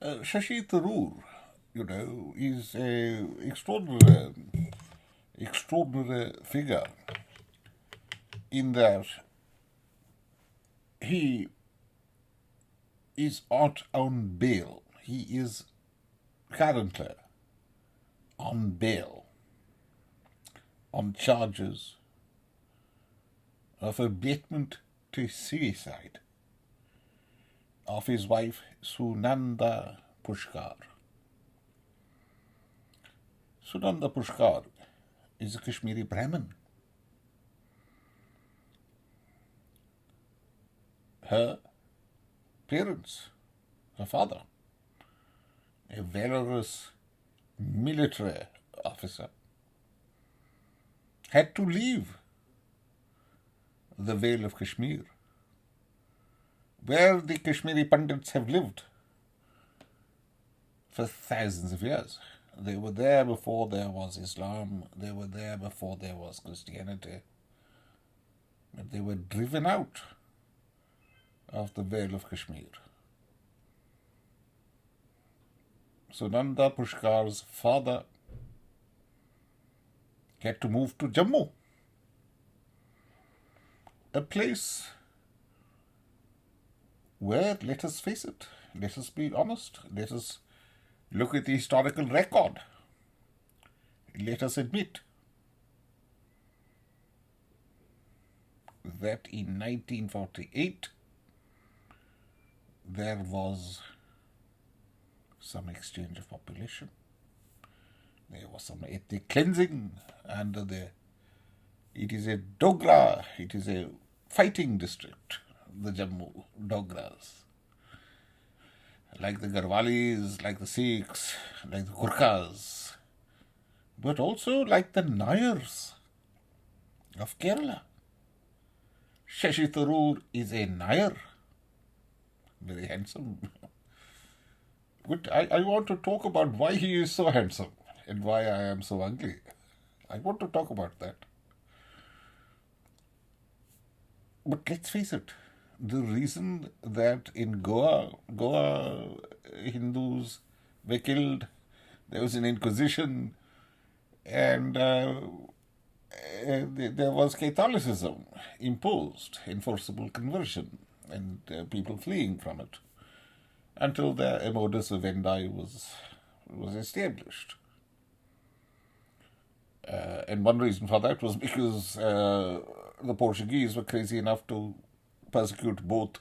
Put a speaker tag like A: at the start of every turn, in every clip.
A: Shashi Tharoor, is a extraordinary figure in that he is out on bail. He is currently on bail on charges of abetment to suicide of his wife Sunanda Pushkar. Sunanda Pushkar is a Kashmiri Brahmin. Her parents, her father, a valorous military officer, had to leave the Vale of Kashmir, where the Kashmiri Pandits have lived for thousands of years. They were there before there was Islam, they were there before there was Christianity, but they were driven out of the Vale of Kashmir. Sunanda Pushkar's father had to move to Jammu, a place where, let us face it, let us be honest, let us look at the historical record, let us admit that in 1948 there was some exchange of population. There was some ethnic cleansing under there. It is a Dogra, it is a fighting district, the Jammu Dogras. Like the Garhwalis, like the Sikhs, like the Gurkhas, but also like the Nayars of Kerala. Shashi Tharoor is a Nayar, very handsome. But I want to talk about why he is so handsome and why I am so ugly. I want to talk about that. But let's face it, the reason that in Goa Hindus were killed, there was an inquisition, and there was Catholicism imposed, enforceable conversion, and people fleeing from it, until the modus vivendi was established. And one reason for that was because the Portuguese were crazy enough to persecute both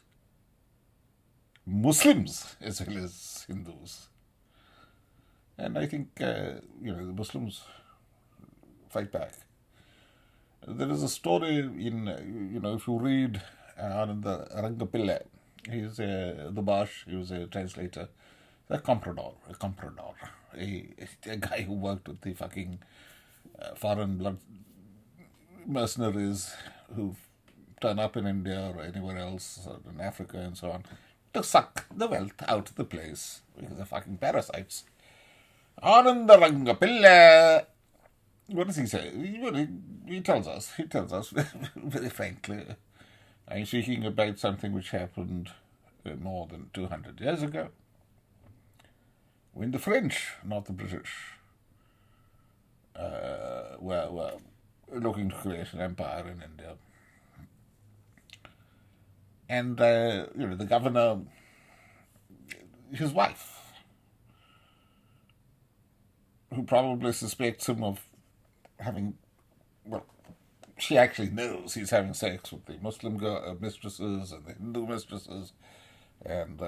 A: Muslims as well as Hindus. And I think, the Muslims fight back. There is a story in, if you read Ananda Rangapillai, he's the Bash, he was a translator, a comprador, a guy who worked with the fucking foreign blood mercenaries who turn up in India or anywhere else, or in Africa and so on, to suck the wealth out of the place because they're fucking parasites. Ananda Rangapillai, what does he say? He tells us very frankly, I'm speaking about something which happened more than 200 years ago, when the French, not the British, were looking to create an empire in India. And, the governor, his wife, who probably suspects him of having, she actually knows he's having sex with the Muslim mistresses and the Hindu mistresses and,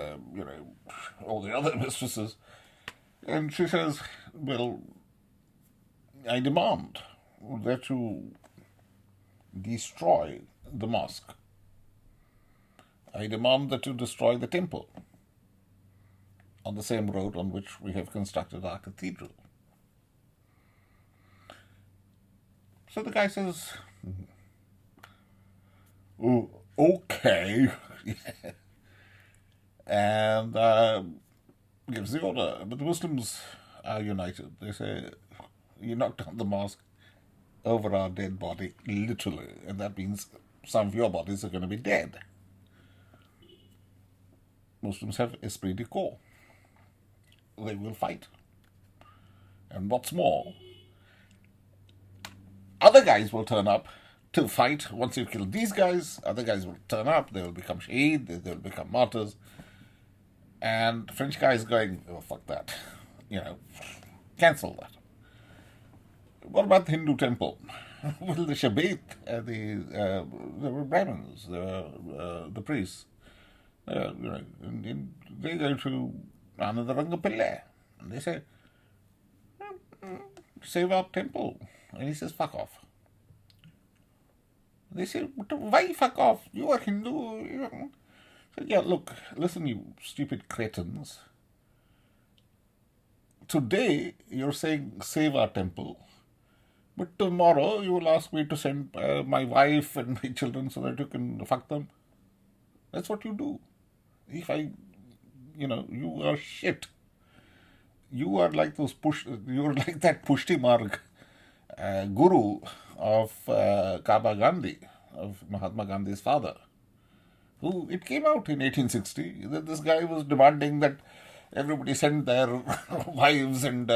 A: all the other mistresses. And she says, well, I demand that you destroy the mosque. I demand that you destroy the temple on the same road on which we have constructed our cathedral. So the guy says, oh, okay, and gives the order. But the Muslims are united. They say, you knock down the mosque over our dead body, literally, and that means some of your bodies are going to be dead. Muslims have esprit de corps. they will fight. And what's more, other guys will turn up to fight. Once you kill these guys, other guys will turn up, they will become shaheed, they will become martyrs. And French guy is going, oh, fuck that. Cancel that. What about the Hindu temple? Well, the Shabbat, the Brahmins, the priests, they go to Ananda Rangapillai, and they say, save our temple. And he says, fuck off. They say, why fuck off? You are Hindu. So, yeah, look, listen, you stupid cretins. Today, you're saying, save our temple. But tomorrow, you will ask me to send my wife and my children so that you can fuck them. That's what you do. If you are shit. You are like you're like that Pushti Marg guru of Kaba Gandhi, of Mahatma Gandhi's father, who, it came out in 1860 that this guy was demanding that everybody send their wives and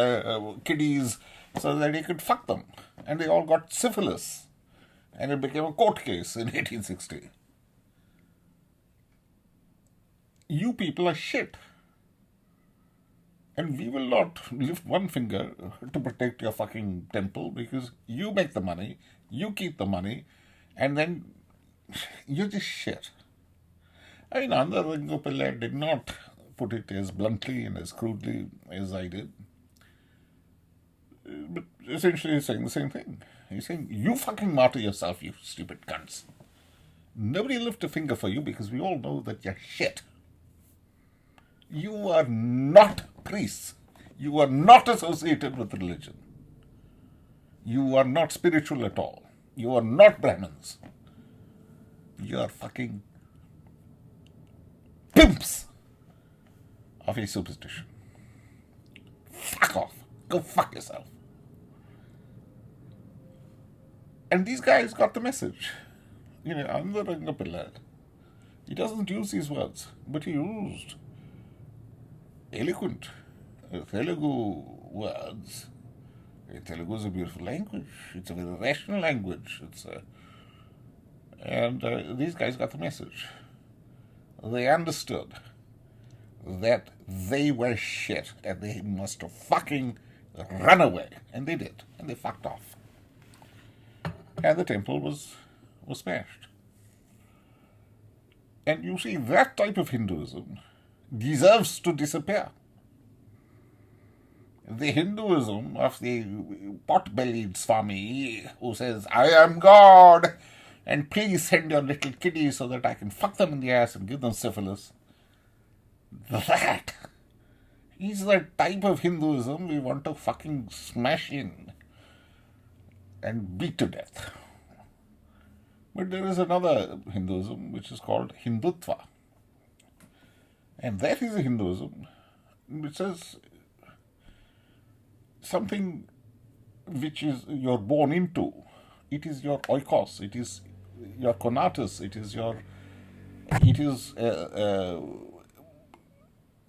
A: kiddies so that he could fuck them. And they all got syphilis. And it became a court case in 1860. You people are shit. And we will not lift one finger to protect your fucking temple because you make the money, you keep the money, and then you're just shit. I mean, Ananda Rangapillai did not put it as bluntly and as crudely as I did. But essentially he's saying the same thing. He's saying, you fucking martyr yourself, you stupid cunts. Nobody lift a finger for you because we all know that you're shit. You are not priests. You are not associated with religion. You are not spiritual at all. You are not Brahmins. You are fucking pimps of a superstition. Fuck off. Go fuck yourself. And these guys got the message. Ananda Rangapillai, he doesn't use these words, but he used eloquent Telugu words. Telugu is a beautiful language. It's a very rational language. And these guys got the message. They understood that they were shit and they must fucking run away. And they did. And they fucked off. And the temple was smashed. And you see, that type of Hinduism deserves to disappear. The Hinduism of the pot-bellied Swami who says, I am God, and please send your little kiddies so that I can fuck them in the ass and give them syphilis. That is the type of Hinduism we want to fucking smash in and beat to death. But there is another Hinduism which is called Hindutva. And that is a Hinduism which says something which is you're born into. It is your oikos, it is your conatus, it is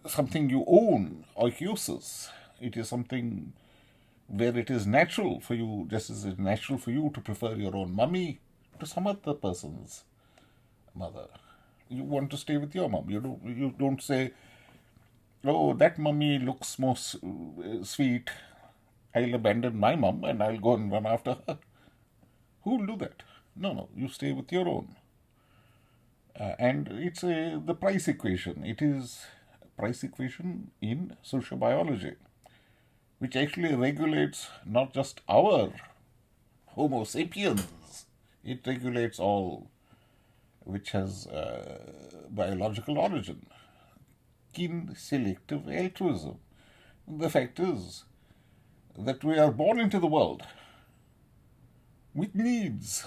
A: something you own, oikiosis. It is something where it is natural for you, just as it's natural for you to prefer your own mummy to some other person's mother. You want to stay with your mum. You don't say, oh, that mummy looks more sweet. I'll abandon my mum and I'll go and run after her. Who will do that? No, you stay with your own. And it's the price equation. It is a price equation in sociobiology, which actually regulates not just our Homo sapiens, it regulates all which has biological origin. Kin selective altruism. The fact is that we are born into the world with needs,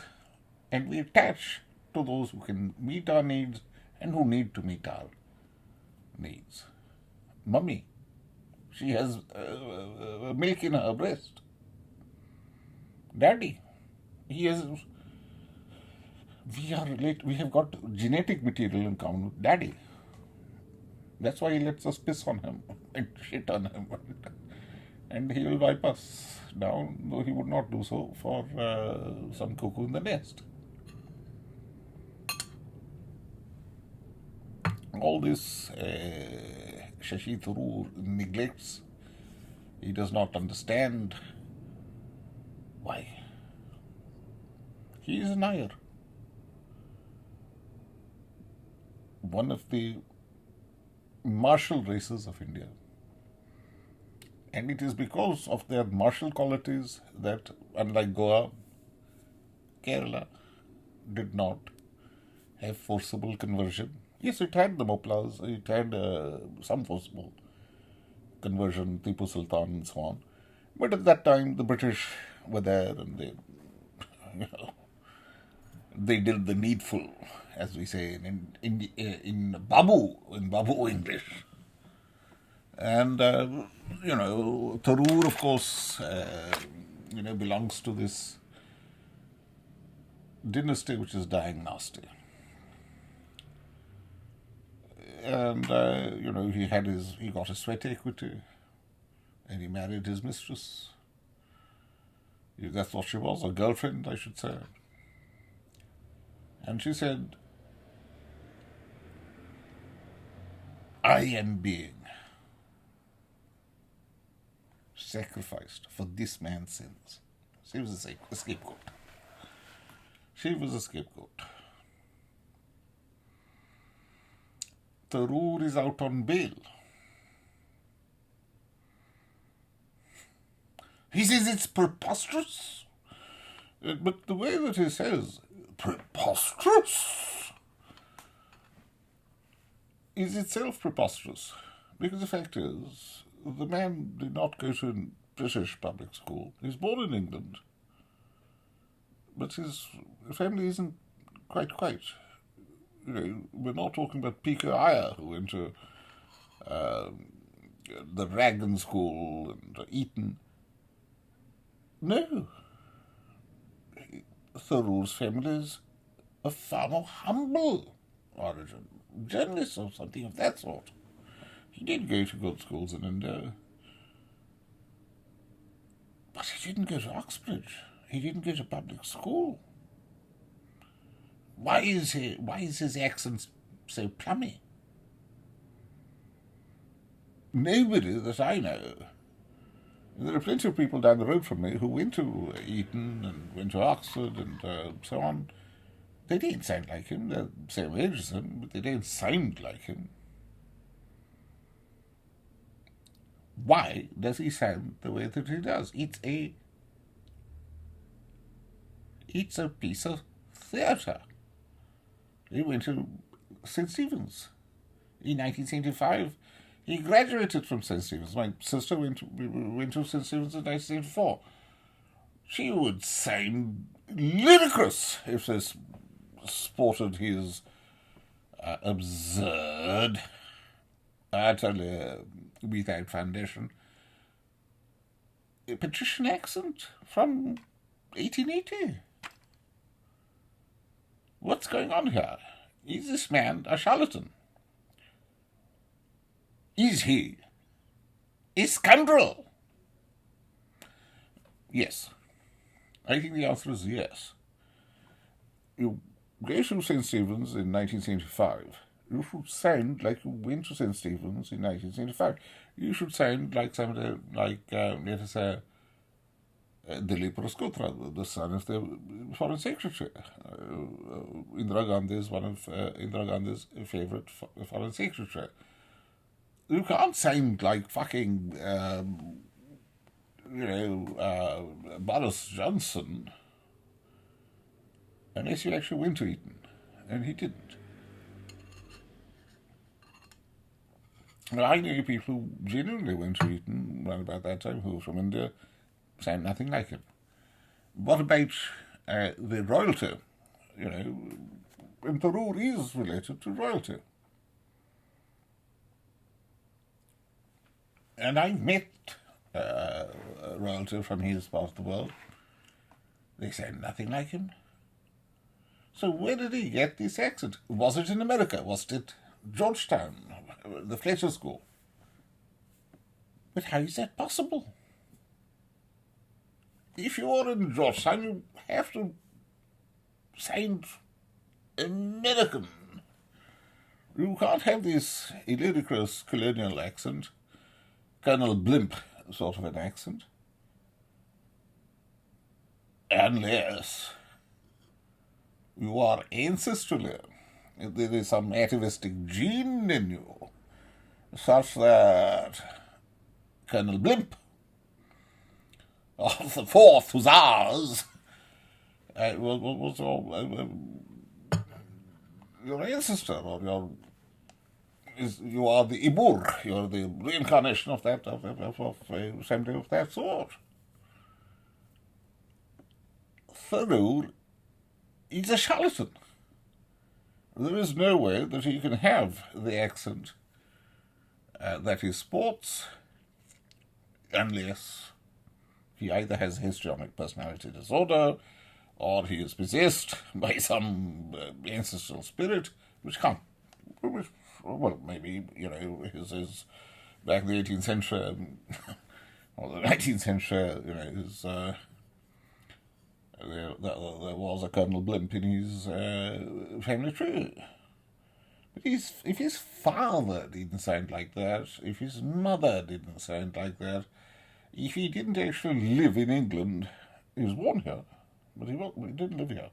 A: and we attach to those who can meet our needs and who need to meet our needs. Mummy, she has milk in her breast. Daddy, we are related. We have got genetic material in common with Daddy. That's why he lets us piss on him and shit on him. And he will wipe us down, though he would not do so for some cuckoo in the nest. All this Shashi Tharoor neglects. He does not understand why. He is an Iyer, one of the martial races of India. And it is because of their martial qualities that, unlike Goa, Kerala did not have forcible conversion. Yes, it had the Moplas, it had some forcible conversion, Tipu Sultan and so on. But at that time, the British were there and they, they did the needful, as we say in Babu English. And, Tharoor, of course, belongs to this dynasty which is dying nasty. And, he got a sweat equity and he married his mistress. That's what she was, a girlfriend, I should say. And she said, I am being sacrificed for this man's sins. She was a scapegoat. She was a scapegoat. Tharoor is out on bail. He says it's preposterous. But the way that he says, preposterous, is itself preposterous. Because the fact is, the man did not go to a British public school. He was born in England. But his family isn't quite. We're not talking about P.K. Iyer, who went to the Raggan School and Eton. No. Tharoor's family is of far more humble origin, journalists or something of that sort. He did go to good schools in India, but he didn't go to Oxbridge. He didn't go to public school. Why is his accent so plummy? Nobody that I know. There are plenty of people down the road from me who went to Eton and went to Oxford and so on. They don't sound like him. They're the same age as him, but they don't sound like him. Why does he sound the way that he does? It's a piece of theatre. He went to St. Stephen's in 1975. He graduated from St. Stephen's. My sister went to St. Stephen's in 1974. She would sound ludicrous if they sported his absurd, utterly without foundation, patrician accent from 1880. What's going on here? Is this man a charlatan? Is he a scoundrel? Yes. I think the answer is yes. You go to St. Stephen's in 1975. You should sound like you went to St. Stephen's in 1975. You should sound like somebody like, let us say, Dilip Raskotra, the son of the foreign secretary. Indira Gandhi is one of Indira Gandhi's favorite foreign secretary. You can't sound like fucking, Boris Johnson unless you actually went to Eton, and he didn't. Well, I knew people who genuinely went to Eton around about that time, who were from India, sound nothing like him. What about the royalty? And Tharoor is related to royalty. And I've met royalty from his part of the world. They sound nothing like him. So where did he get this accent? Was it in America? Was it Georgetown? the fletchers go. But how is that possible? If you are in Georgetown, you have to sound American. You can't have this ludicrous colonial accent, Colonel Blimp sort of an accent, unless you are ancestrally. There is some atavistic gene in you, such that Colonel Blimp of the 4th Hussars was your ancestor, or you are the Ibur, you are the reincarnation of something of that sort. Tharoor is a charlatan. There is no way that he can have the accent that he sports unless he either has histrionic personality disorder or he is possessed by some ancestral spirit, which can't. Well, maybe, his back in the 18th century or the 19th century, there was a Colonel Blimp in his family tree. But if his father didn't sound like that, if his mother didn't sound like that, if he didn't actually live in England, he was born here, but he didn't live here.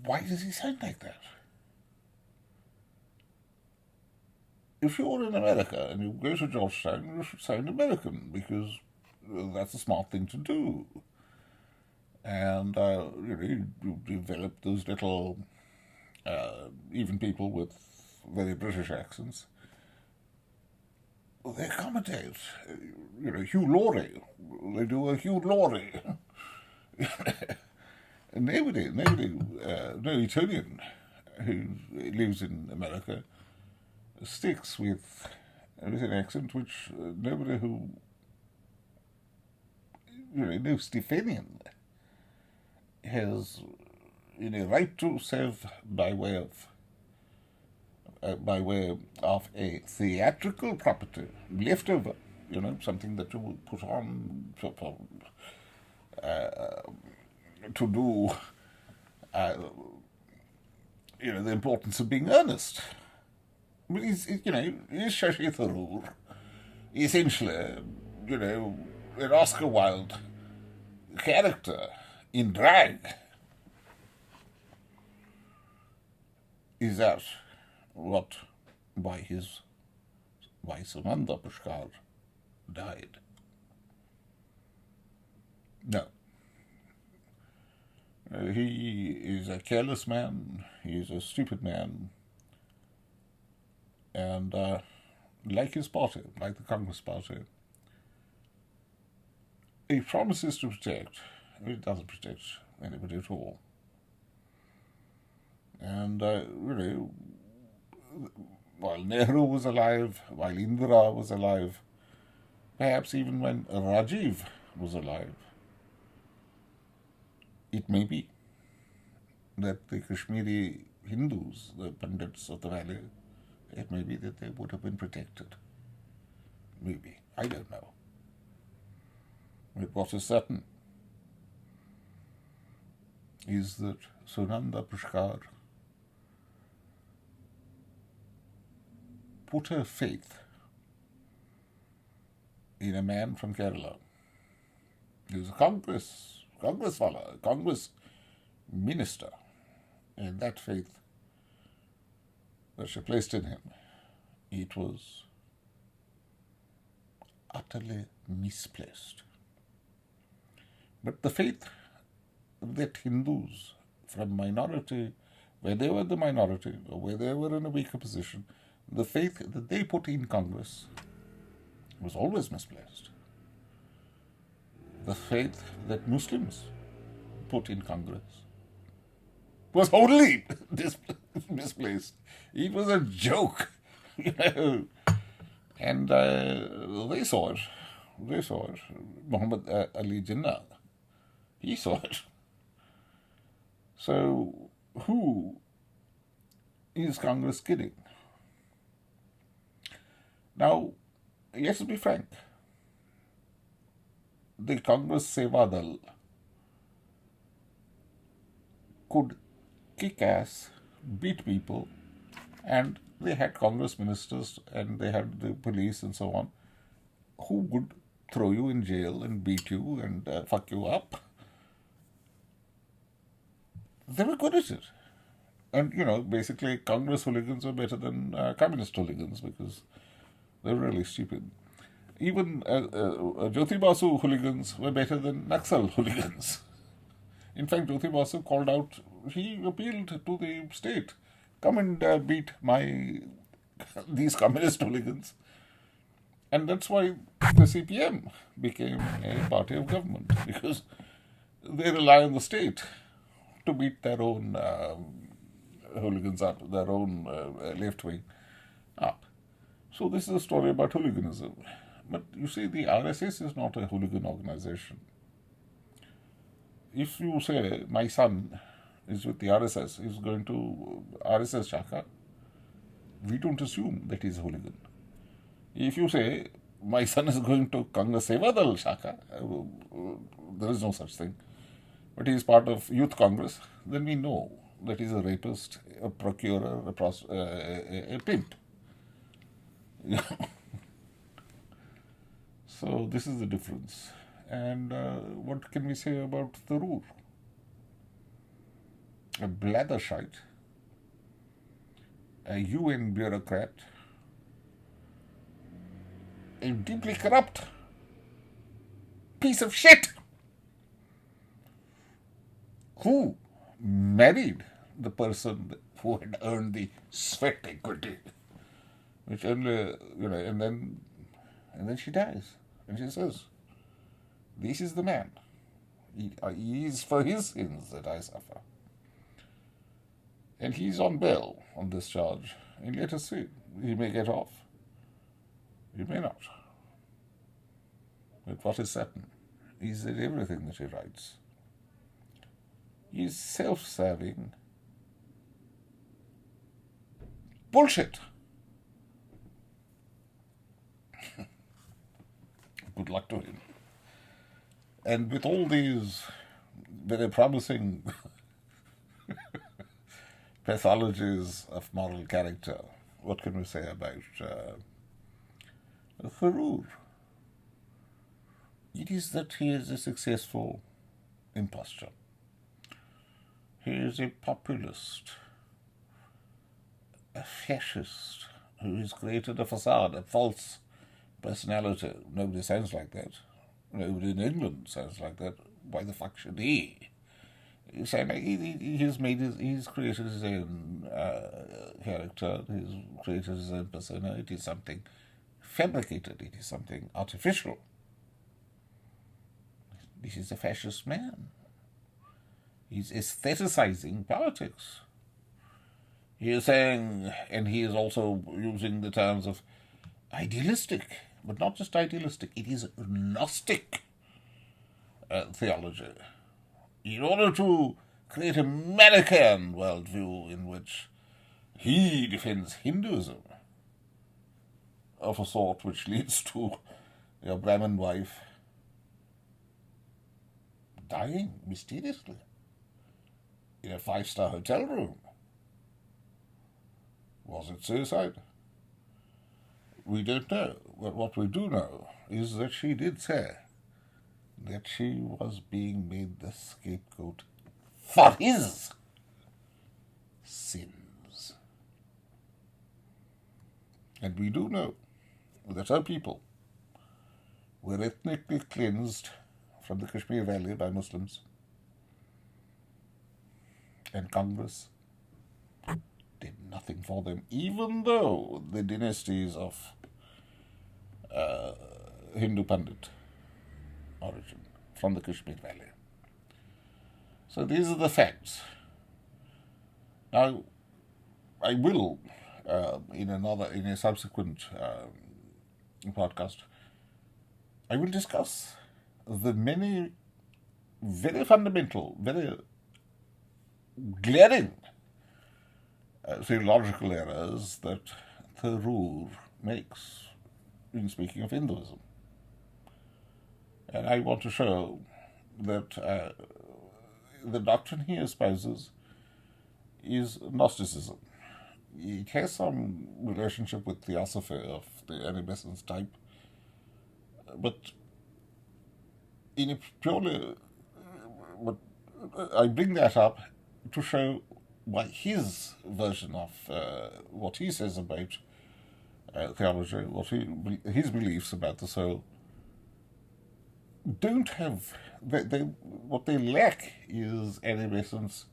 A: Why does he sound like that? If you're in America and you go to Georgetown, you should sound American, because that's a smart thing to do. And you develop those little, even people with very British accents, they accommodate. Hugh Laurie, they do a Hugh Laurie. And nobody, no Italian who lives in America sticks with an accent which nobody who no Stephanian has any right to serve by way of a theatrical property left over, something that you would put on to do, the importance of being earnest. But he's Shashi Tharoor, essentially, an Oscar Wilde character in drag. Is that why Sunanda Pushkar died? No. He is a careless man, he is a stupid man, and like his party, like the Congress Party, he promises to protect, he doesn't protect anybody at all. And while Nehru was alive, while Indira was alive, perhaps even when Rajiv was alive, it may be that the Kashmiri Hindus, the Pandits of the valley, it may be that they would have been protected. Maybe. I don't know. But what is certain is that Sunanda Pushkar put her faith in a man from Kerala. He was a Congress minister, and that faith that she placed in him, it was utterly misplaced. But the faith that Hindus from minority, where they were the minority, or where they were in a weaker position, the faith that they put in Congress was always misplaced. The faith that Muslims put in Congress was wholly misplaced. It was a joke, And they saw it. Muhammad Ali Jinnah, he saw it. So who Is Congress kidding? Now, let's be frank. The Congress Seva Dal could kick ass, beat people, and they had Congress ministers and they had the police and so on who would throw you in jail and beat you and fuck you up. They were good at it. And, basically Congress hooligans were better than communist hooligans because they were really stupid. Even Jyoti Basu hooligans were better than Naxal hooligans. In fact, Jyoti Basu called out, he appealed to the state, come and beat these communist hooligans. And that's why the CPM became a party of government, because they rely on the state to beat their own hooligans up, their own left wing up. So this is a story about hooliganism. But you see, the RSS is not a hooligan organization. If you say, my son is with the RSS, he's going to RSS Shaka, we don't assume that he's a hooligan. If you say, my son is going to Congress Seva Dal Shaka, there is no such thing, but he is part of Youth Congress, then we know that he's a rapist, a procurer, a pimp. So this is the difference. And what can we say about Tharoor? A blathershite, a UN bureaucrat, a deeply corrupt piece of shit who married the person who had earned the sweat equity, which only, and then she dies, and she says, this is the man. He is for his sins that I suffer. And he's on bail on this charge. And let us see. He may get off. He may not. But what is certain is that everything that he writes is self-serving bullshit. Good luck to him. And with all these very promising pathologies of moral character, what can we say about Tharoor? It is that he is a successful impostor. He is a populist, a fascist, who has created a facade, a false personality. Nobody sounds like that. Nobody in England sounds like that. Why the fuck should he? He's created his own character. He's created his own persona. It is something fabricated. It is something artificial. This is a fascist man. He's aestheticizing politics. He is saying, and he is also using the terms of idealistic, but not just idealistic, it is Gnostic theology. In order to create a Manichaean worldview in which he defends Hinduism of a sort which leads to your Brahmin wife dying mysteriously in a 5-star hotel room. Was it suicide? We don't know. But what we do know is that she did say that she was being made the scapegoat for his sins. And we do know that her people were ethnically cleansed from the Kashmir Valley by Muslims. And Congress did nothing for them, even though the dynasties of Hindu Pandit origin from the Kashmir Valley. So these are the facts. Now, I will, in a subsequent podcast, I will discuss the many very fundamental, very glaring theological errors that Tharoor makes in speaking of Hinduism. And I want to show that the doctrine he espouses is Gnosticism. It has some relationship with theosophy of the Anabesance type, but in a purely, but I bring that up to show why his version of what he says about theology, his beliefs about the soul, don't have what they lack is Anabesance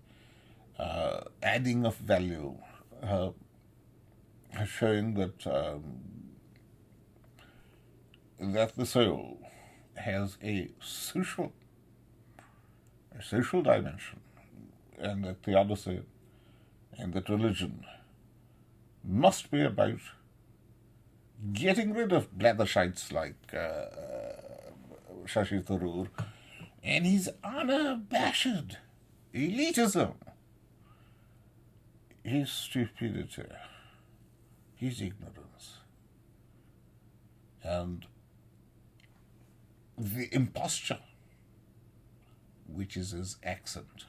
A: adding of value, showing that that the soul has a social dimension, and that theodicy and that religion must be about getting rid of blathersheits like Shashi Tharoor and his unabashed elitism, his stupidity, his ignorance, and the imposture which is his accent.